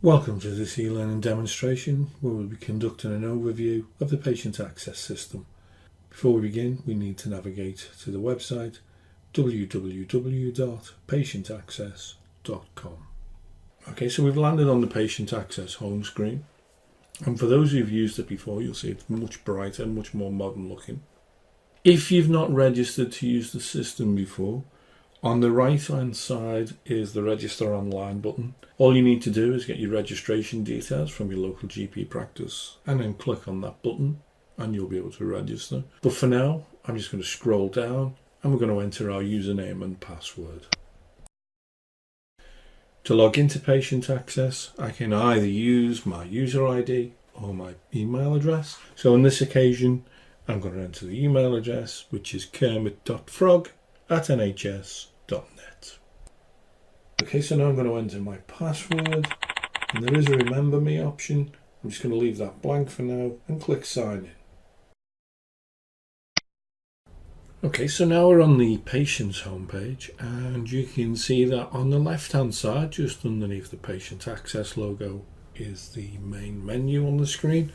Welcome to this e-learning demonstration where we'll be conducting an overview of the patient access system. Before we begin, we need to navigate to the website www.patientaccess.com. Okay, so we've landed on the patient access home screen, and for those who've used it before, you'll see it's much brighter, much more modern looking. If you've not registered to use the system before, on the right hand side is the Register Online button. All you need to do is get your registration details from your local GP practice and then click on that button and you'll be able to register. But for now, I'm just going to scroll down and we're going to enter our username and password. To log into Patient Access, I can either use my user ID or my email address. So on this occasion, I'm going to enter the email address, which is kermit.frog@nhs.net. Okay, so now I'm going to enter my password, and there is a remember me option. I'm just going to leave that blank for now and click sign in. Okay, so now we're on the patient's homepage, and you can see that on the left hand side, just underneath the patient access logo, is the main menu on the screen.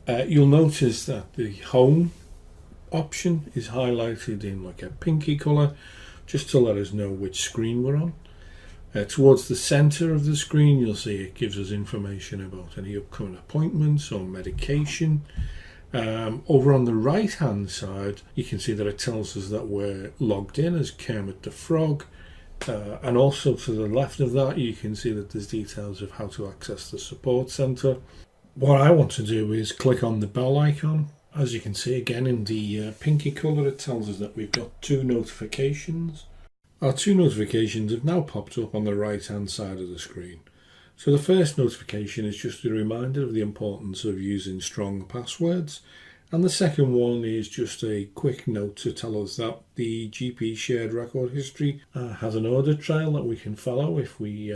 You'll notice that the home option is highlighted in like a pinky colour, just to let us know which screen we're on. Towards the centre of the screen, you'll see it gives us information about any upcoming appointments or medication. Over on the right hand side, you can see that it tells us that we're logged in as Kermit the Frog, and also to the left of that you can see that there's details of how to access the support centre. What I want to do is click on the bell icon. As you can see again in the pinky colour, it tells us that we've got two notifications. Our two notifications have now popped up on the right hand side of the screen. So the first notification is just a reminder of the importance of using strong passwords, and the second one is just a quick note to tell us that the GP shared record history has an audit trail that we can follow if we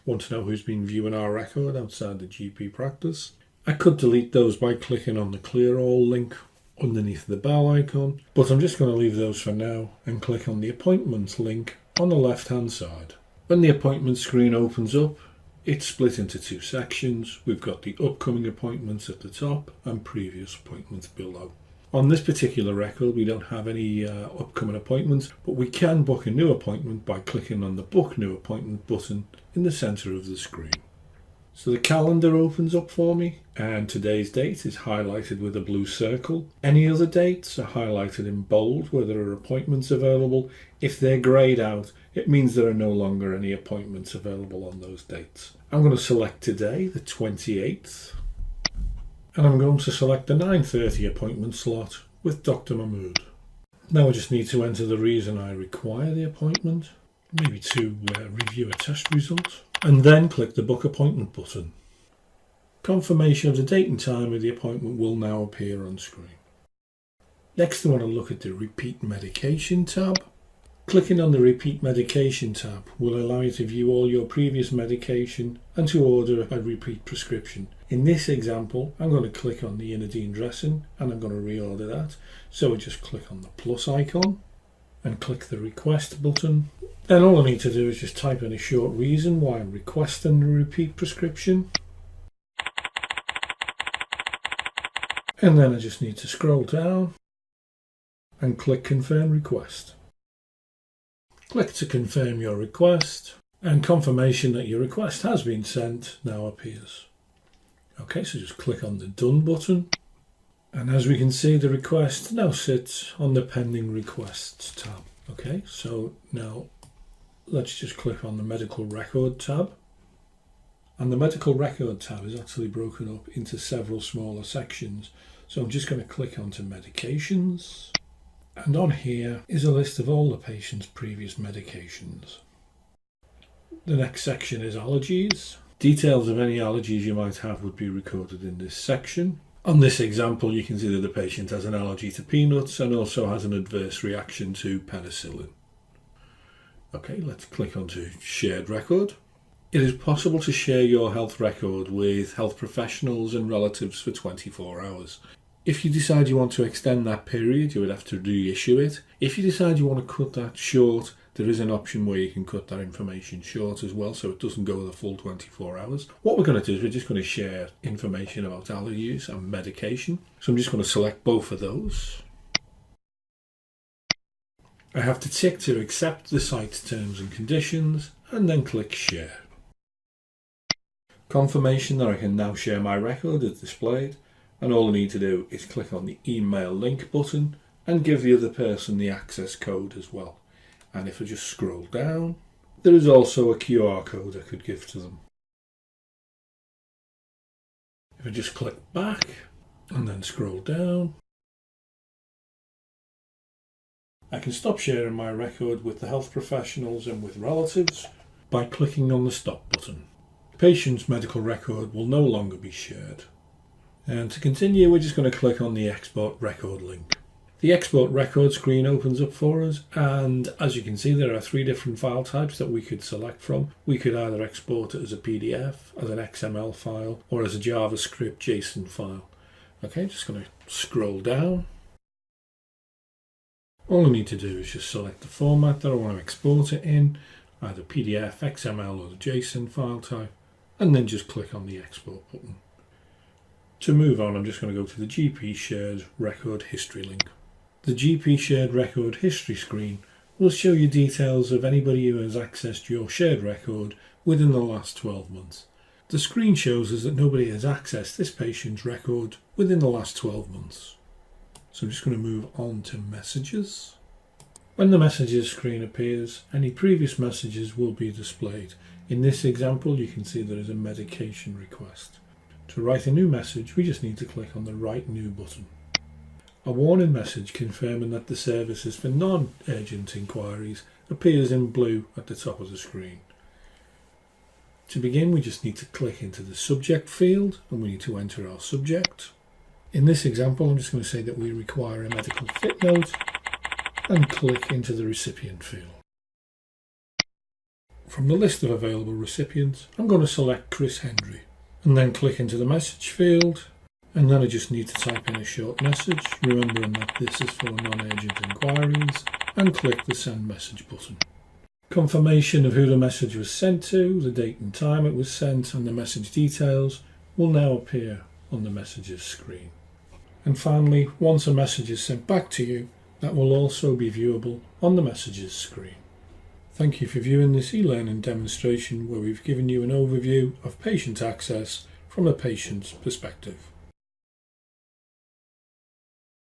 want to know who's been viewing our record outside the GP practice. I could delete those by clicking on the clear all link underneath the bell icon, but I'm just going to leave those for now and click on the appointments link on the left hand side. When the appointment screen opens up, it's split into two sections. We've got the upcoming appointments at the top and previous appointments below. On this particular record, we don't have any upcoming appointments, but we can book a new appointment by clicking on the Book New Appointment button in the centre of the screen. So the calendar opens up for me, and today's date is highlighted with a blue circle. Any other dates are highlighted in bold where there are appointments available. If they're greyed out, it means there are no longer any appointments available on those dates. I'm going to select today, the 28th, and I'm going to select the 9:30 appointment slot with Dr. Mahmood. Now I just need to enter the reason I require the appointment, maybe to review a test result, and then click the Book Appointment button. Confirmation of the date and time of the appointment will now appear on screen. Next, I want to look at the Repeat Medication tab. Clicking on the Repeat Medication tab will allow you to view all your previous medication and to order a repeat prescription. In this example, I'm going to click on the Inadine dressing and I'm going to reorder that. So I just click on the plus icon and click the Request button. Then all I need to do is just type in a short reason why I'm requesting the repeat prescription. And then I just need to scroll down and click Confirm Request. Click to confirm your request, and confirmation that your request has been sent now appears. Okay, so just click on the Done button, and as we can see, the request now sits on the Pending Requests tab. Okay, so now let's just click on the Medical Record tab. And the Medical Record tab is actually broken up into several smaller sections. So I'm just going to click onto Medications. And on here is a list of all the patient's previous medications. The next section is Allergies. Details of any allergies you might have would be recorded in this section. On this example, you can see that the patient has an allergy to peanuts and also has an adverse reaction to penicillin. Okay, let's click onto Shared Record. It is possible to share your health record with health professionals and relatives for 24 hours. If you decide you want to extend that period, you would have to reissue it. If you decide you want to cut that short, There is an option where you can cut that information short as well, so it doesn't go the full 24 hours. What we're going to do is we're just going to share information about allergies and medication. So I'm just going to select both of those. I have to tick to accept the site's terms and conditions and then click share. Confirmation that I can now share my record is displayed, and all I need to do is click on the email link button and give the other person the access code as well. And if I just scroll down, there is also a QR code I could give to them. If I just click back and then scroll down, I can stop sharing my record with the health professionals and with relatives by clicking on the stop button. The patient's medical record will no longer be shared. And to continue, we're just going to click on the export record link. The export record screen opens up for us, and as you can see, there are 3 different file types that we could select from. We could either export it as a PDF, as an XML file, or as a JavaScript JSON file. Okay, just going to scroll down. All I need to do is just select the format that I want to export it in, either PDF, XML, or the JSON file type, and then just click on the export button. To move on, I'm just going to go to the GP Shared Record History link. The GP Shared Record History screen will show you details of anybody who has accessed your shared record within the last 12 months. The screen shows us that nobody has accessed this patient's record within the last 12 months. So I'm just going to move on to messages. When the messages screen appears, any previous messages will be displayed. In this example, you can see there is a medication request. To write a new message, we just need to click on the Write New button. A warning message confirming that the service is for non-urgent inquiries appears in blue at the top of the screen. To begin, we just need to click into the subject field and we need to enter our subject. In this example, I'm just going to say that we require a medical fit note and click into the recipient field. From the list of available recipients, I'm going to select Chris Hendry and then click into the message field. And then I just need to type in a short message, remembering that this is for non-urgent inquiries, and click the send message button. Confirmation of who the message was sent to, the date and time it was sent, and the message details will now appear on the messages screen. And finally, once a message is sent back to you, that will also be viewable on the messages screen. Thank you for viewing this e-learning demonstration where we've given you an overview of patient access from a patient's perspective.